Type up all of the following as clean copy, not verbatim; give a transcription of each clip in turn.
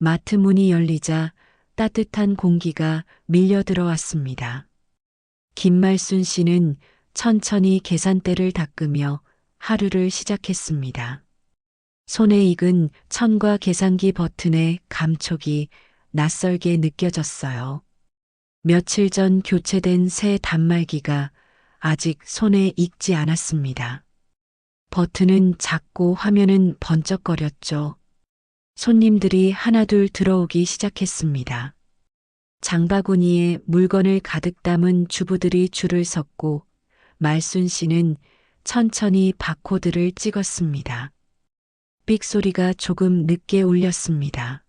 마트 문이 열리자 따뜻한 공기가 밀려 들어왔습니다. 김말순 씨는 천천히 계산대를 닦으며 하루를 시작했습니다. 손에 익은 천과 계산기 버튼의 감촉이 낯설게 느껴졌어요. 며칠 전 교체된 새 단말기가 아직 손에 익지 않았습니다. 버튼은 작고 화면은 번쩍거렸죠. 손님들이 하나둘 들어오기 시작했습니다. 장바구니에 물건을 가득 담은 주부들이 줄을 섰고 말순 씨는 천천히 바코드를 찍었습니다. 삑 소리가 조금 늦게 울렸습니다.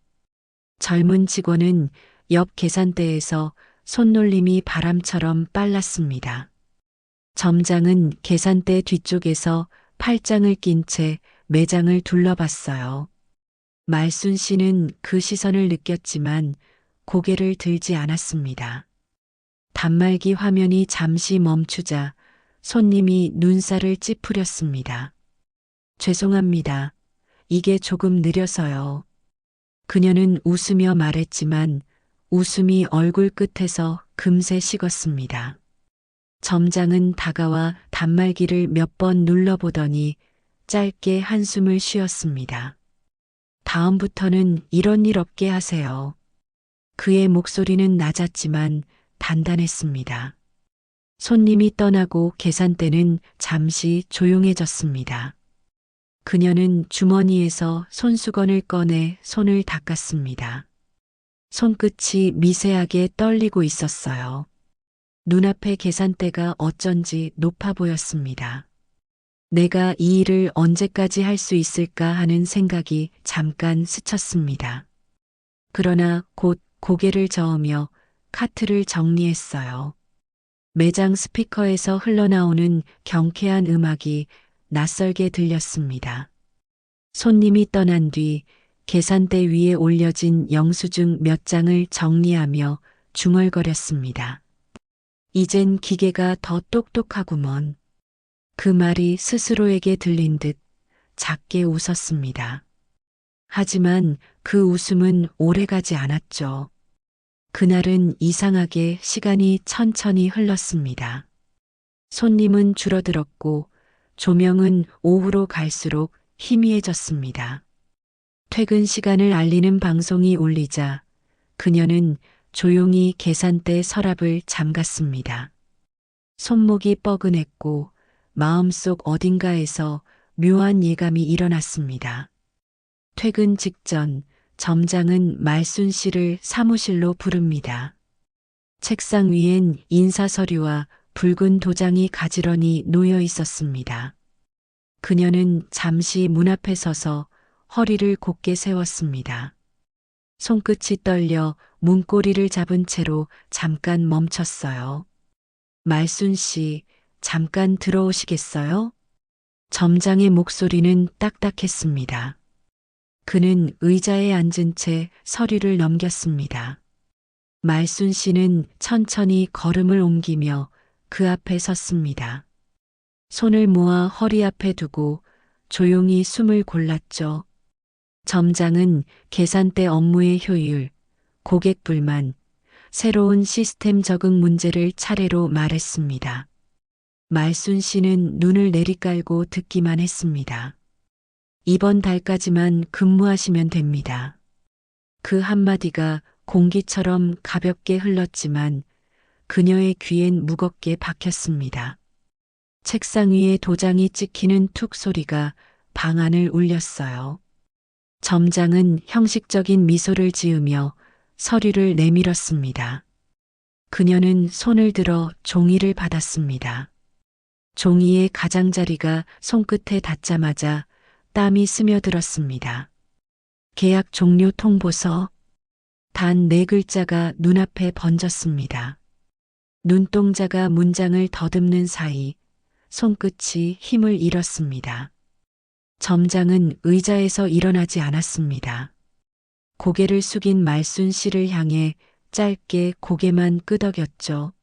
젊은 직원은 옆 계산대에서 손놀림이 바람처럼 빨랐습니다. 점장은 계산대 뒤쪽에서 팔짱을 낀 채 매장을 둘러봤어요. 말순 씨는 그 시선을 느꼈지만 고개를 들지 않았습니다. 단말기 화면이 잠시 멈추자 손님이 눈살을 찌푸렸습니다. 죄송합니다. 이게 조금 느려서요. 그녀는 웃으며 말했지만 웃음이 얼굴 끝에서 금세 식었습니다. 점장은 다가와 단말기를 몇 번 눌러보더니 짧게 한숨을 쉬었습니다. 다음부터는 이런 일 없게 하세요. 그의 목소리는 낮았지만 단단했습니다. 손님이 떠나고 계산대는 잠시 조용해졌습니다. 그녀는 주머니에서 손수건을 꺼내 손을 닦았습니다. 손끝이 미세하게 떨리고 있었어요. 눈앞의 계산대가 어쩐지 높아 보였습니다. 내가 이 일을 언제까지 할 수 있을까 하는 생각이 잠깐 스쳤습니다. 그러나 곧 고개를 저으며 카트를 정리했어요. 매장 스피커에서 흘러나오는 경쾌한 음악이 낯설게 들렸습니다. 손님이 떠난 뒤 계산대 위에 올려진 영수증 몇 장을 정리하며 중얼거렸습니다. 이젠 기계가 더 똑똑하구먼. 그 말이 스스로에게 들린 듯 작게 웃었습니다. 하지만 그 웃음은 오래가지 않았죠. 그날은 이상하게 시간이 천천히 흘렀습니다. 손님은 줄어들었고 조명은 오후로 갈수록 희미해졌습니다. 퇴근 시간을 알리는 방송이 울리자 그녀는 조용히 계산대 서랍을 잠갔습니다. 손목이 뻐근했고 마음속 어딘가에서 묘한 예감이 일어났습니다. 퇴근 직전 점장은 말순 씨를 사무실로 부릅니다. 책상 위엔 인사서류와 붉은 도장이 가지런히 놓여 있었습니다. 그녀는 잠시 문 앞에 서서 허리를 곧게 세웠습니다. 손끝이 떨려 문고리를 잡은 채로 잠깐 멈췄어요. 말순 씨, 잠깐 들어오시겠어요? 점장의 목소리는 딱딱했습니다. 그는 의자에 앉은 채 서류를 넘겼습니다. 말순 씨는 천천히 걸음을 옮기며 그 앞에 섰습니다. 손을 모아 허리 앞에 두고 조용히 숨을 골랐죠. 점장은 계산대 업무의 효율, 고객 불만, 새로운 시스템 적응 문제를 차례로 말했습니다. 말순 씨는 눈을 내리깔고 듣기만 했습니다. 이번 달까지만 근무하시면 됩니다. 그 한마디가 공기처럼 가볍게 흘렀지만 그녀의 귀엔 무겁게 박혔습니다. 책상 위에 도장이 찍히는 툭 소리가 방 안을 울렸어요. 점장은 형식적인 미소를 지으며 서류를 내밀었습니다. 그녀는 손을 들어 종이를 받았습니다. 종이의 가장자리가 손끝에 닿자마자 땀이 스며들었습니다. 계약 종료 통보서. 단 4글자가 눈앞에 번졌습니다. 눈동자가 문장을 더듬는 사이 손끝이 힘을 잃었습니다. 점장은 의자에서 일어나지 않았습니다. 고개를 숙인 말순 씨를 향해 짧게 고개만 끄덕였죠.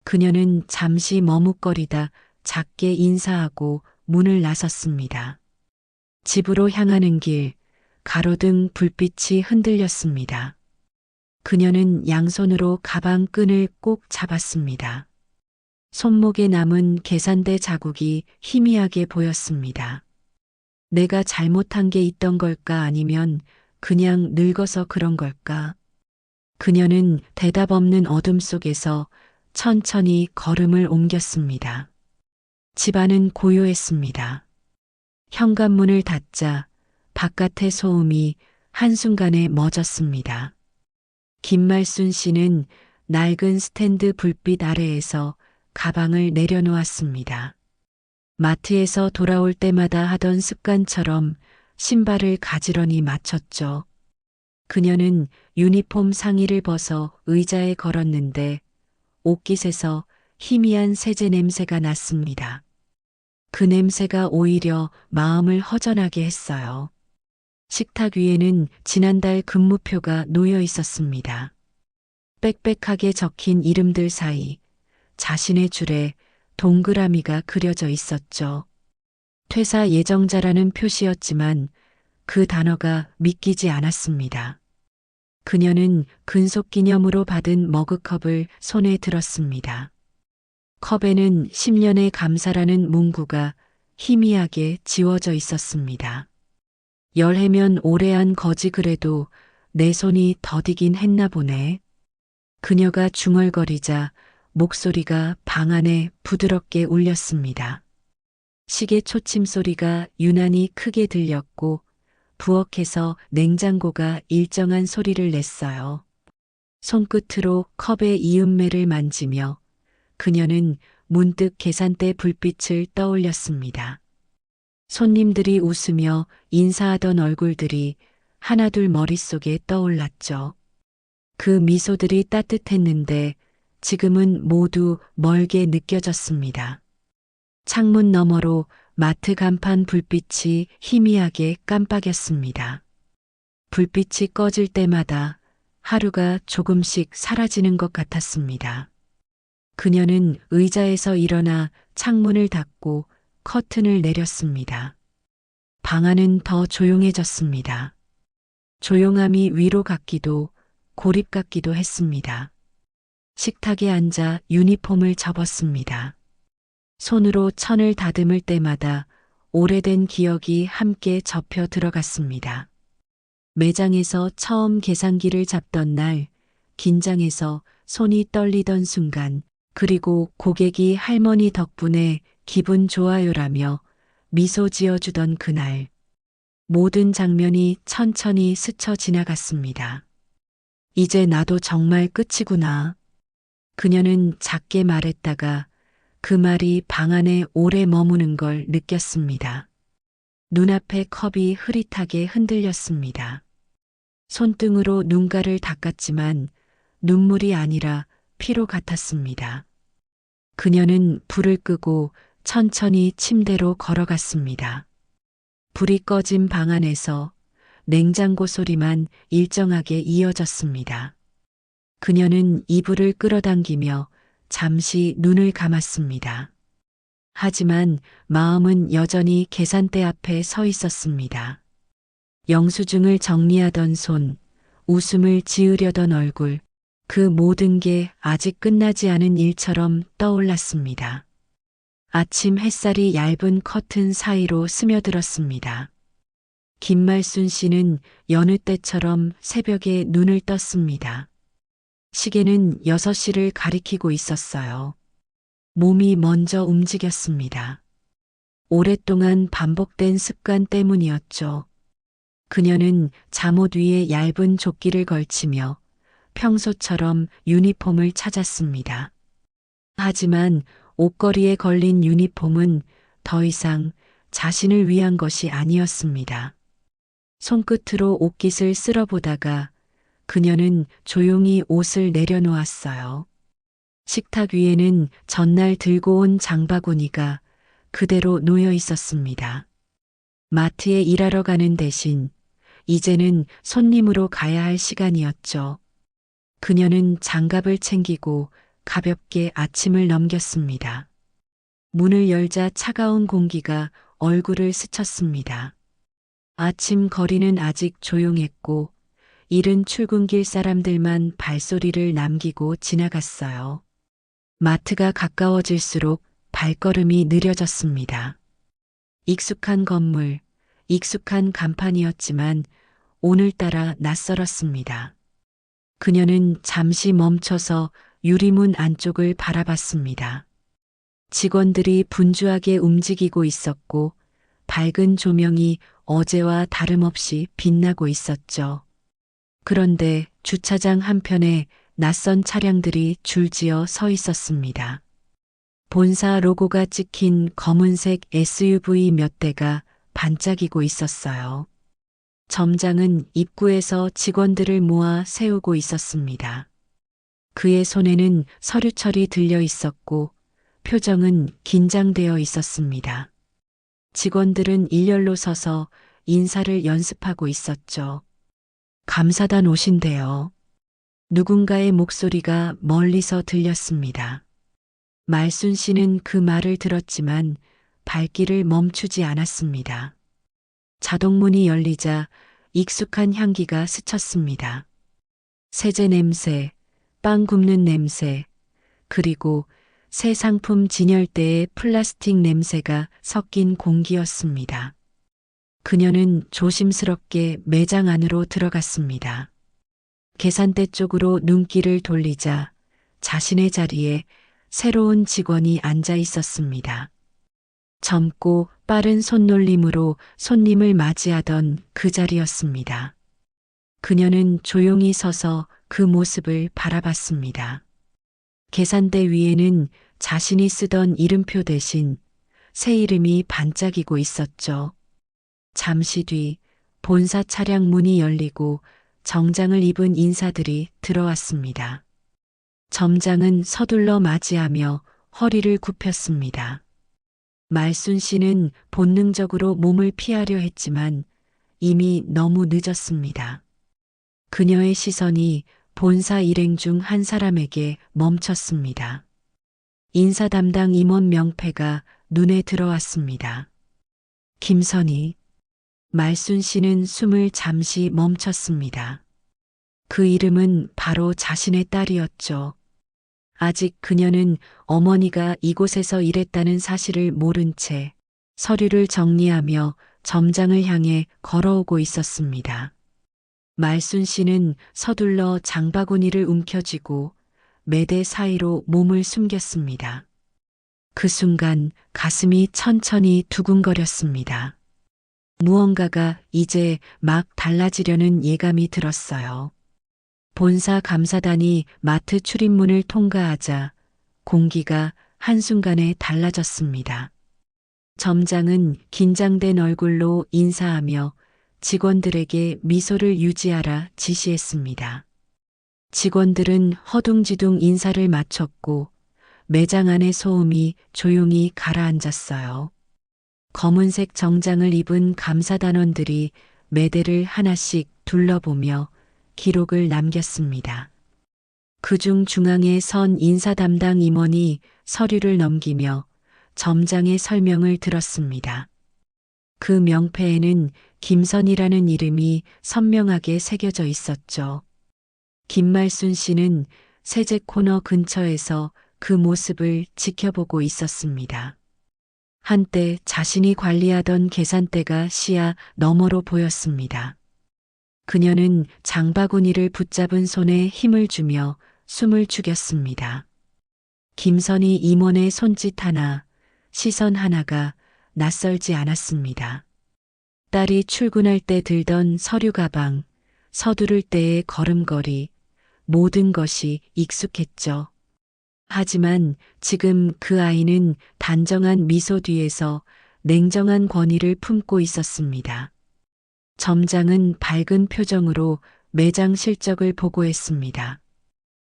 그녀는 잠시 머뭇거리다 작게 인사하고 문을 나섰습니다. 집으로 향하는 길, 가로등 불빛이 흔들렸습니다. 그녀는 양손으로 가방 끈을 꼭 잡았습니다. 손목에 남은 계산대 자국이 희미하게 보였습니다. 내가 잘못한 게 있던 걸까 아니면 그냥 늙어서 그런 걸까? 그녀는 대답 없는 어둠 속에서 천천히 걸음을 옮겼습니다. 집안은 고요했습니다. 현관문을 닫자 바깥의 소음이 한순간에 멎었습니다. 김말순 씨는 낡은 스탠드 불빛 아래에서 가방을 내려놓았습니다. 마트에서 돌아올 때마다 하던 습관처럼 신발을 가지런히 맞췄죠. 그녀는 유니폼 상의를 벗어 의자에 걸었는데 옷깃에서 희미한 세제 냄새가 났습니다. 그 냄새가 오히려 마음을 허전하게 했어요. 식탁 위에는 지난달 근무표가 놓여 있었습니다. 빽빽하게 적힌 이름들 사이 자신의 줄에 동그라미가 그려져 있었죠. 퇴사 예정자라는 표시였지만 그 단어가 믿기지 않았습니다. 그녀는 근속 기념으로 받은 머그컵을 손에 들었습니다. 컵에는 10년의 감사라는 문구가 희미하게 지워져 있었습니다. 열해면 오래 한 거지 그래도 내 손이 더디긴 했나 보네. 그녀가 중얼거리자 목소리가 방 안에 부드럽게 울렸습니다. 시계 초침 소리가 유난히 크게 들렸고 부엌에서 냉장고가 일정한 소리를 냈어요. 손끝으로 컵의 이음매를 만지며 그녀는 문득 계산대 불빛을 떠올렸습니다. 손님들이 웃으며 인사하던 얼굴들이 하나둘 머릿속에 떠올랐죠. 그 미소들이 따뜻했는데 지금은 모두 멀게 느껴졌습니다. 창문 너머로 마트 간판 불빛이 희미하게 깜빡였습니다. 불빛이 꺼질 때마다 하루가 조금씩 사라지는 것 같았습니다. 그녀는 의자에서 일어나 창문을 닫고 커튼을 내렸습니다. 방 안은 더 조용해졌습니다. 조용함이 위로 같기도 고립 같기도 했습니다. 식탁에 앉아 유니폼을 접었습니다. 손으로 천을 다듬을 때마다 오래된 기억이 함께 접혀 들어갔습니다. 매장에서 처음 계산기를 잡던 날, 긴장해서 손이 떨리던 순간, 그리고 고객이 할머니 덕분에 기분 좋아요라며 미소 지어주던 그날, 모든 장면이 천천히 스쳐 지나갔습니다. 이제 나도 정말 끝이구나. 그녀는 작게 말했다가 그 말이 방 안에 오래 머무는 걸 느꼈습니다. 눈앞의 컵이 흐릿하게 흔들렸습니다. 손등으로 눈가를 닦았지만 눈물이 아니라 피로 같았습니다. 그녀는 불을 끄고 천천히 침대로 걸어갔습니다. 불이 꺼진 방 안에서 냉장고 소리만 일정하게 이어졌습니다. 그녀는 이불을 끌어당기며 잠시 눈을 감았습니다. 하지만 마음은 여전히 계산대 앞에 서 있었습니다. 영수증을 정리하던 손, 웃음을 지으려던 얼굴, 그 모든 게 아직 끝나지 않은 일처럼 떠올랐습니다. 아침 햇살이 얇은 커튼 사이로 스며들었습니다. 김말순 씨는 여느 때처럼 새벽에 눈을 떴습니다. 시계는 6시를 가리키고 있었어요. 몸이 먼저 움직였습니다. 오랫동안 반복된 습관 때문이었죠. 그녀는 잠옷 위에 얇은 조끼를 걸치며 평소처럼 유니폼을 찾았습니다. 하지만 옷걸이에 걸린 유니폼은 더 이상 자신을 위한 것이 아니었습니다. 손끝으로 옷깃을 쓸어보다가 그녀는 조용히 옷을 내려놓았어요. 식탁 위에는 전날 들고 온 장바구니가 그대로 놓여 있었습니다. 마트에 일하러 가는 대신 이제는 손님으로 가야 할 시간이었죠. 그녀는 장갑을 챙기고 가볍게 아침을 넘겼습니다. 문을 열자 차가운 공기가 얼굴을 스쳤습니다. 아침 거리는 아직 조용했고 이른 출근길 사람들만 발소리를 남기고 지나갔어요. 마트가 가까워질수록 발걸음이 느려졌습니다. 익숙한 건물, 익숙한 간판이었지만 오늘따라 낯설었습니다. 그녀는 잠시 멈춰서 유리문 안쪽을 바라봤습니다. 직원들이 분주하게 움직이고 있었고 밝은 조명이 어제와 다름없이 빛나고 있었죠. 그런데 주차장 한편에 낯선 차량들이 줄지어 서 있었습니다. 본사 로고가 찍힌 검은색 SUV 몇 대가 반짝이고 있었어요. 점장은 입구에서 직원들을 모아 세우고 있었습니다. 그의 손에는 서류철이 들려 있었고 표정은 긴장되어 있었습니다. 직원들은 일렬로 서서 인사를 연습하고 있었죠. 감사단 오신대요. 누군가의 목소리가 멀리서 들렸습니다. 말순 씨는 그 말을 들었지만 발길을 멈추지 않았습니다. 자동문이 열리자 익숙한 향기가 스쳤습니다. 세제 냄새, 빵 굽는 냄새, 그리고 새 상품 진열대의 플라스틱 냄새가 섞인 공기였습니다. 그녀는 조심스럽게 매장 안으로 들어갔습니다. 계산대 쪽으로 눈길을 돌리자 자신의 자리에 새로운 직원이 앉아 있었습니다. 젊고 빠른 손놀림으로 손님을 맞이하던 그 자리였습니다. 그녀는 조용히 서서 그 모습을 바라봤습니다. 계산대 위에는 자신이 쓰던 이름표 대신 새 이름이 반짝이고 있었죠. 잠시 뒤 본사 차량 문이 열리고 정장을 입은 인사들이 들어왔습니다. 점장은 서둘러 맞이하며 허리를 굽혔습니다. 말순 씨는 본능적으로 몸을 피하려 했지만 이미 너무 늦었습니다. 그녀의 시선이 본사 일행 중 한 사람에게 멈췄습니다. 인사 담당 임원 명패가 눈에 들어왔습니다. 김선희. 말순 씨는 숨을 잠시 멈췄습니다. 그 이름은 바로 자신의 딸이었죠. 아직 그녀는 어머니가 이곳에서 일했다는 사실을 모른 채 서류를 정리하며 점장을 향해 걸어오고 있었습니다. 말순 씨는 서둘러 장바구니를 움켜쥐고 매대 사이로 몸을 숨겼습니다. 그 순간 가슴이 천천히 두근거렸습니다. 무언가가 이제 막 달라지려는 예감이 들었어요. 본사 감사단이 마트 출입문을 통과하자 공기가 한순간에 달라졌습니다. 점장은 긴장된 얼굴로 인사하며 직원들에게 미소를 유지하라 지시했습니다. 직원들은 허둥지둥 인사를 마쳤고 매장 안의 소음이 조용히 가라앉았어요. 검은색 정장을 입은 감사단원들이 매대를 하나씩 둘러보며 기록을 남겼습니다. 그중 중앙에 선 인사 담당 임원이 서류를 넘기며 점장의 설명을 들었습니다. 그 명패에는 김선이라는 이름이 선명하게 새겨져 있었죠. 김말순 씨는 세제 코너 근처에서 그 모습을 지켜보고 있었습니다. 한때 자신이 관리하던 계산대가 시야 너머로 보였습니다. 그녀는 장바구니를 붙잡은 손에 힘을 주며 숨을 죽였습니다. 김선희 임원의 손짓 하나, 시선 하나가 낯설지 않았습니다. 딸이 출근할 때 들던 서류 가방, 서두를 때의 걸음걸이, 모든 것이 익숙했죠. 하지만 지금 그 아이는 단정한 미소 뒤에서 냉정한 권위를 품고 있었습니다. 점장은 밝은 표정으로 매장 실적을 보고했습니다.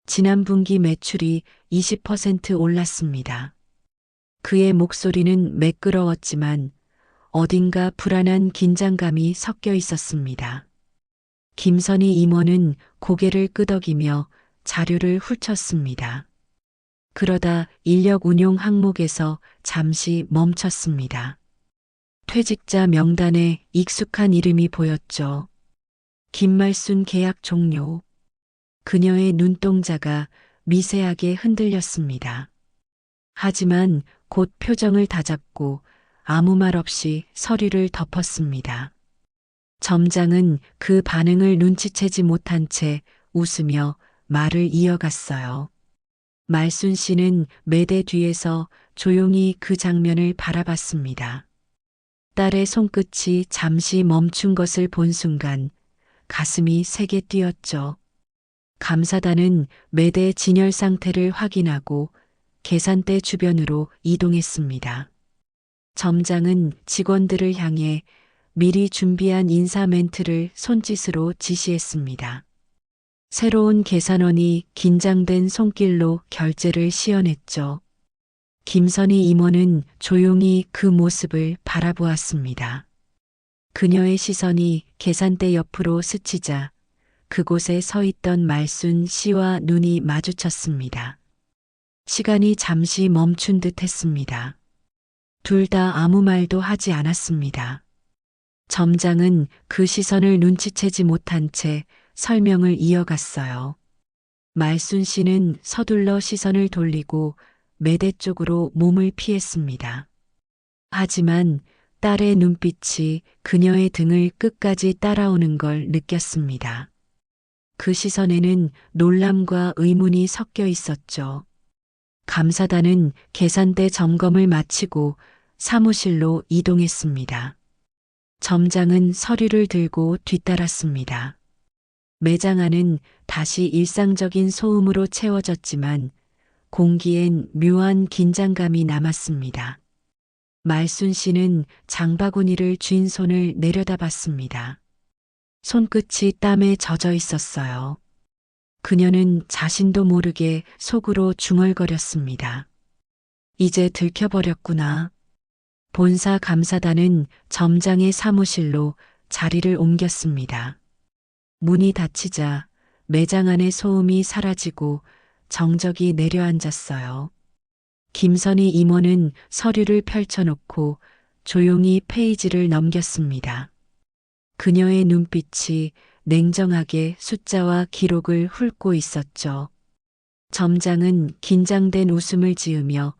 지난 분기 매출이 20% 올랐습니다. 그의 목소리는 매끄러웠지만 어딘가 불안한 긴장감이 섞여 있었습니다. 김선희 임원은 고개를 끄덕이며 자료를 훑었습니다. 그러다 인력 운용 항목에서 잠시 멈췄습니다. 퇴직자 명단에 익숙한 이름이 보였죠. 김말순 계약 종료. 그녀의 눈동자가 미세하게 흔들렸습니다. 하지만 곧 표정을 다잡고 아무 말 없이 서류를 덮었습니다. 점장은 그 반응을 눈치채지 못한 채 웃으며 말을 이어갔어요. 말순 씨는 매대 뒤에서 조용히 그 장면을 바라봤습니다. 딸의 손끝이 잠시 멈춘 것을 본 순간 가슴이 세게 뛰었죠. 감사단은 매대 진열 상태를 확인하고 계산대 주변으로 이동했습니다. 점장은 직원들을 향해 미리 준비한 인사 멘트를 손짓으로 지시했습니다. 새로운 계산원이 긴장된 손길로 결제를 시연했죠. 김선희 임원은 조용히 그 모습을 바라보았습니다. 그녀의 시선이 계산대 옆으로 스치자 그곳에 서 있던 말순 씨와 눈이 마주쳤습니다. 시간이 잠시 멈춘 듯 했습니다. 둘 다 아무 말도 하지 않았습니다. 점장은 그 시선을 눈치채지 못한 채 설명을 이어갔어요. 말순 씨는 서둘러 시선을 돌리고 매대 쪽으로 몸을 피했습니다. 하지만 딸의 눈빛이 그녀의 등을 끝까지 따라오는 걸 느꼈습니다. 그 시선에는 놀람과 의문이 섞여 있었죠. 감사단은 계산대 점검을 마치고 사무실로 이동했습니다. 점장은 서류를 들고 뒤따랐습니다. 매장 안은 다시 일상적인 소음으로 채워졌지만 공기엔 묘한 긴장감이 남았습니다. 말순 씨는 장바구니를 쥔 손을 내려다봤습니다. 손끝이 땀에 젖어 있었어요. 그녀는 자신도 모르게 속으로 중얼거렸습니다. 이제 들켜버렸구나. 본사 감사단은 점장의 사무실로 자리를 옮겼습니다. 문이 닫히자 매장 안의 소음이 사라지고 정적이 내려앉았어요. 김선희 임원은 서류를 펼쳐놓고 조용히 페이지를 넘겼습니다. 그녀의 눈빛이 냉정하게 숫자와 기록을 훑고 있었죠. 점장은 긴장된 웃음을 지으며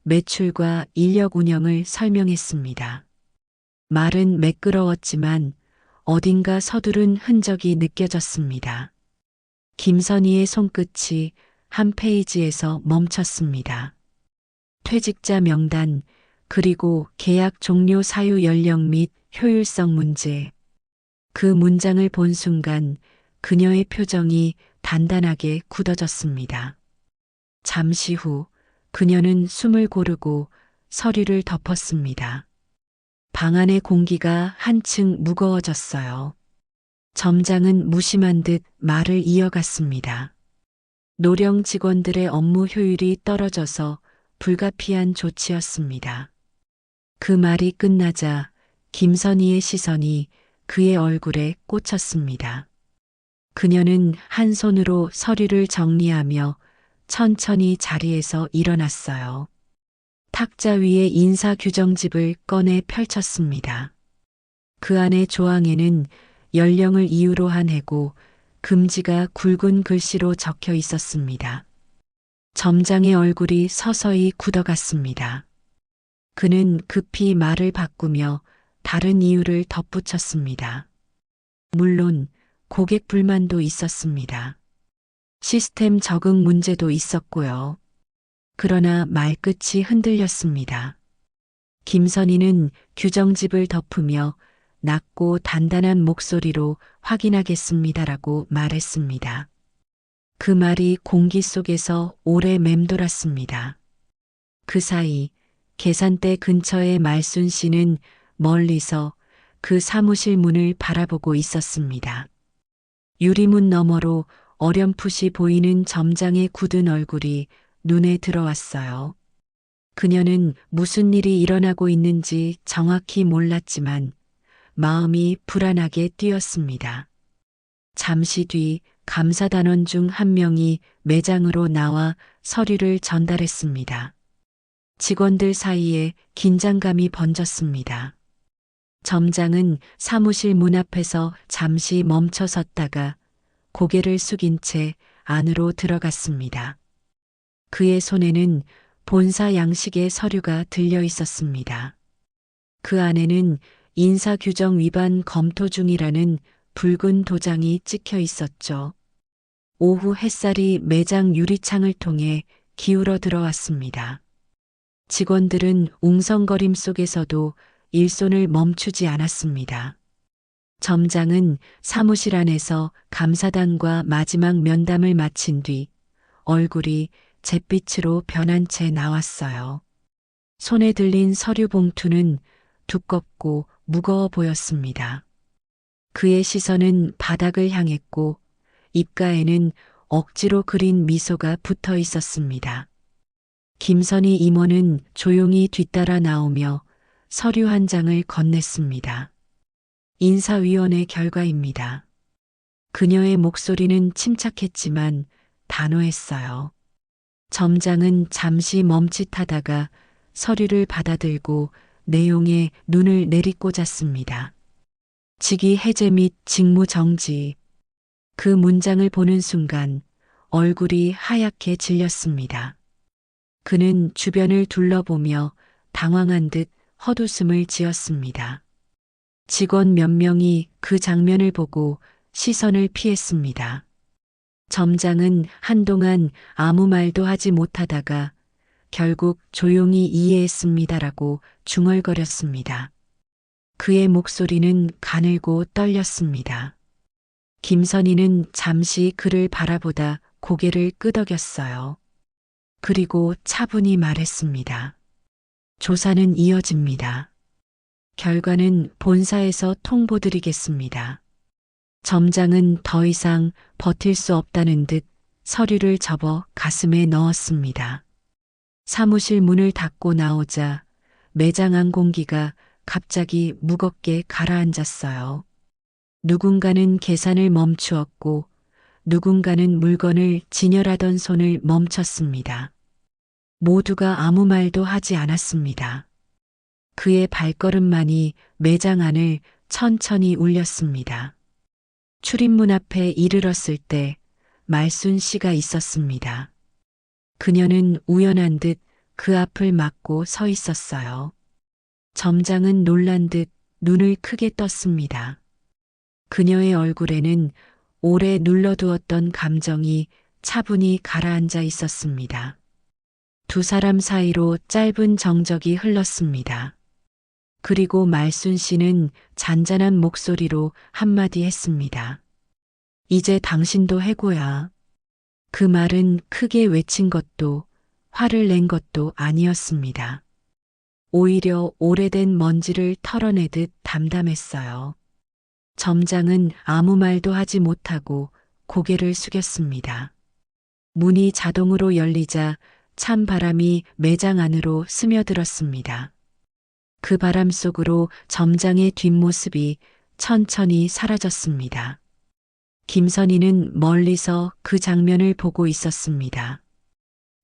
매출과 인력 운영을 설명했습니다. 말은 매끄러웠지만 어딘가 서두른 흔적이 느껴졌습니다. 김선희의 손끝이 한 페이지에서 멈췄습니다. 퇴직자 명단, 그리고 계약 종료 사유 연령 및 효율성 문제. 그 문장을 본 순간 그녀의 표정이 단단하게 굳어졌습니다. 잠시 후 그녀는 숨을 고르고 서류를 덮었습니다. 방 안의 공기가 한층 무거워졌어요. 점장은 무심한 듯 말을 이어갔습니다. 노령 직원들의 업무 효율이 떨어져서 불가피한 조치였습니다. 그 말이 끝나자 김선희의 시선이 그의 얼굴에 꽂혔습니다. 그녀는 한 손으로 서류를 정리하며 천천히 자리에서 일어났어요. 탁자 위에 인사규정집을 꺼내 펼쳤습니다. 그 안의 조항에는 연령을 이유로 한 해고 금지가 굵은 글씨로 적혀 있었습니다. 점장의 얼굴이 서서히 굳어갔습니다. 그는 급히 말을 바꾸며 다른 이유를 덧붙였습니다. 물론 고객 불만도 있었습니다. 시스템 적응 문제도 있었고요. 그러나 말끝이 흔들렸습니다. 김선희는 규정집을 덮으며 낮고 단단한 목소리로 확인하겠습니다라고 말했습니다. 그 말이 공기 속에서 오래 맴돌았습니다. 그 사이 계산대 근처의 말순 씨는 멀리서 그 사무실 문을 바라보고 있었습니다. 유리문 너머로 어렴풋이 보이는 점장의 굳은 얼굴이 눈에 들어왔어요. 그녀는 무슨 일이 일어나고 있는지 정확히 몰랐지만 마음이 불안하게 뛰었습니다. 잠시 뒤 감사단원 중 한 명이 매장으로 나와 서류를 전달했습니다. 직원들 사이에 긴장감이 번졌습니다. 점장은 사무실 문 앞에서 잠시 멈춰 섰다가 고개를 숙인 채 안으로 들어갔습니다. 그의 손에는 본사 양식의 서류가 들려 있었습니다. 그 안에는 인사규정 위반 검토 중이라는 붉은 도장이 찍혀 있었죠. 오후 햇살이 매장 유리창을 통해 기울어 들어왔습니다. 직원들은 웅성거림 속에서도 일손을 멈추지 않았습니다. 점장은 사무실 안에서 감사단과 마지막 면담을 마친 뒤 얼굴이 잿빛으로 변한 채 나왔어요. 손에 들린 서류 봉투는 두껍고 무거워 보였습니다. 그의 시선은 바닥을 향했고 입가에는 억지로 그린 미소가 붙어 있었습니다. 김선희 임원은 조용히 뒤따라 나오며 서류 한 장을 건넸습니다. 인사위원회 결과입니다. 그녀의 목소리는 침착했지만 단호했어요. 점장은 잠시 멈칫하다가 서류를 받아들고 내용에 눈을 내리꽂았습니다. 직위 해제 및 직무 정지. 그 문장을 보는 순간 얼굴이 하얗게 질렸습니다. 그는 주변을 둘러보며 당황한 듯 헛웃음을 지었습니다. 직원 몇 명이 그 장면을 보고 시선을 피했습니다. 점장은 한동안 아무 말도 하지 못하다가 결국 조용히 이해했습니다라고 중얼거렸습니다. 그의 목소리는 가늘고 떨렸습니다. 김선희는 잠시 그를 바라보다 고개를 끄덕였어요. 그리고 차분히 말했습니다. 조사는 이어집니다. 결과는 본사에서 통보드리겠습니다. 점장은 더 이상 버틸 수 없다는 듯 서류를 접어 가슴에 넣었습니다. 사무실 문을 닫고 나오자 매장 안 공기가 갑자기 무겁게 가라앉았어요. 누군가는 계산을 멈추었고 누군가는 물건을 진열하던 손을 멈췄습니다. 모두가 아무 말도 하지 않았습니다. 그의 발걸음만이 매장 안을 천천히 울렸습니다. 출입문 앞에 이르렀을 때 말순 씨가 있었습니다. 그녀는 우연한 듯 그 앞을 막고 서 있었어요. 점장은 놀란 듯 눈을 크게 떴습니다. 그녀의 얼굴에는 오래 눌러두었던 감정이 차분히 가라앉아 있었습니다. 두 사람 사이로 짧은 정적이 흘렀습니다. 그리고 말순 씨는 잔잔한 목소리로 한마디 했습니다. 이제 당신도 해고야. 그 말은 크게 외친 것도 화를 낸 것도 아니었습니다. 오히려 오래된 먼지를 털어내듯 담담했어요. 점장은 아무 말도 하지 못하고 고개를 숙였습니다. 문이 자동으로 열리자 찬 바람이 매장 안으로 스며들었습니다. 그 바람 속으로 점장의 뒷모습이 천천히 사라졌습니다. 김선희는 멀리서 그 장면을 보고 있었습니다.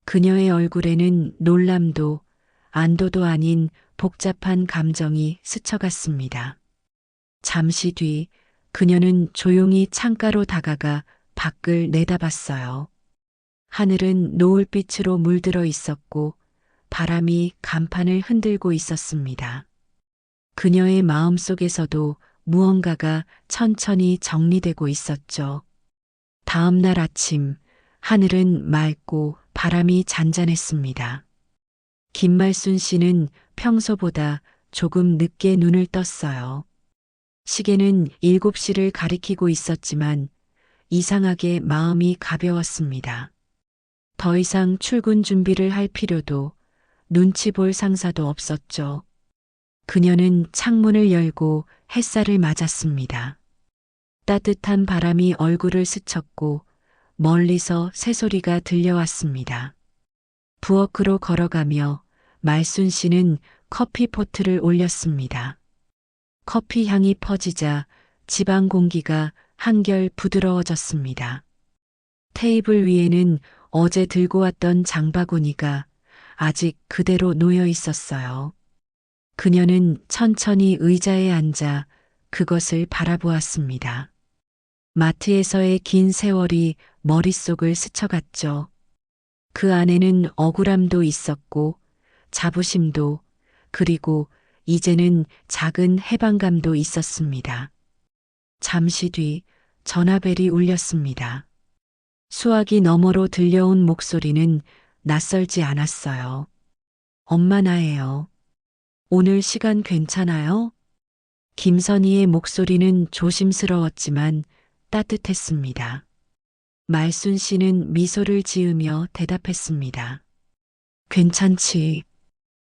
그녀의 얼굴에는 놀람도 안도도 아닌 복잡한 감정이 스쳐갔습니다. 잠시 뒤 그녀는 조용히 창가로 다가가 밖을 내다봤어요. 하늘은 노을빛으로 물들어 있었고 바람이 간판을 흔들고 있었습니다. 그녀의 마음속에서도 무언가가 천천히 정리되고 있었죠. 다음 날 아침 하늘은 맑고 바람이 잔잔했습니다. 김말순 씨는 평소보다 조금 늦게 눈을 떴어요. 시계는 7시를 가리키고 있었지만 이상하게 마음이 가벼웠습니다. 더 이상 출근 준비를 할 필요도 눈치 볼 상사도 없었죠. 그녀는 창문을 열고 햇살을 맞았습니다. 따뜻한 바람이 얼굴을 스쳤고 멀리서 새소리가 들려왔습니다. 부엌으로 걸어가며 말순 씨는 커피포트를 올렸습니다. 커피 향이 퍼지자 집안 공기가 한결 부드러워졌습니다. 테이블 위에는 어제 들고 왔던 장바구니가 아직 그대로 놓여 있었어요. 그녀는 천천히 의자에 앉아 그것을 바라보았습니다. 마트에서의 긴 세월이 머릿속을 스쳐갔죠. 그 안에는 억울함도 있었고, 자부심도, 그리고 이제는 작은 해방감도 있었습니다. 잠시 뒤 전화벨이 울렸습니다. 수화기 너머로 들려온 목소리는 낯설지 않았어요. 엄마 나예요. 오늘 시간 괜찮아요? 김선희의 목소리는 조심스러웠지만 따뜻했습니다. 말순 씨는 미소를 지으며 대답했습니다. 괜찮지.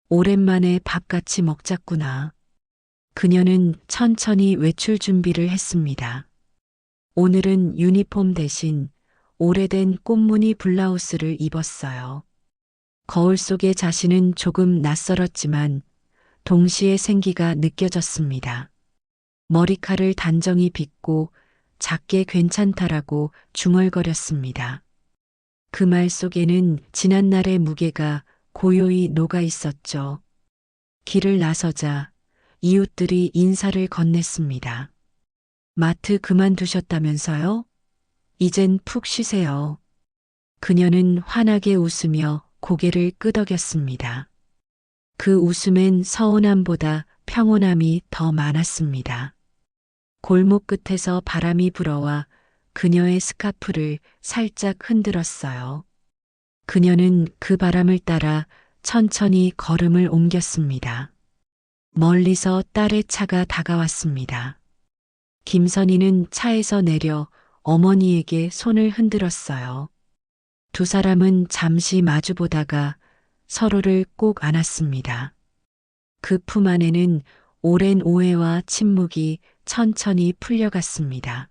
오랜만에 밥 같이 먹자꾸나. 그녀는 천천히 외출 준비를 했습니다. 오늘은 유니폼 대신 오래된 꽃무늬 블라우스를 입었어요. 거울 속의 자신은 조금 낯설었지만 동시에 생기가 느껴졌습니다. 머리칼을 단정히 빗고 작게 괜찮다라고 중얼거렸습니다. 그 말 속에는 지난날의 무게가 고요히 녹아 있었죠. 길을 나서자 이웃들이 인사를 건넸습니다. 마트 그만두셨다면서요? 이젠 푹 쉬세요. 그녀는 환하게 웃으며 고개를 끄덕였습니다. 그 웃음엔 서운함보다 평온함이 더 많았습니다. 골목 끝에서 바람이 불어와 그녀의 스카프를 살짝 흔들었어요. 그녀는 그 바람을 따라 천천히 걸음을 옮겼습니다. 멀리서 딸의 차가 다가왔습니다. 김선희는 차에서 내려 어머니에게 손을 흔들었어요. 두 사람은 잠시 마주보다가 서로를 꼭 안았습니다. 그 품 안에는 오랜 오해와 침묵이 천천히 풀려갔습니다.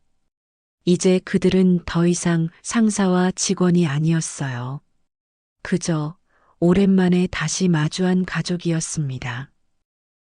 이제 그들은 더 이상 상사와 직원이 아니었어요. 그저 오랜만에 다시 마주한 가족이었습니다.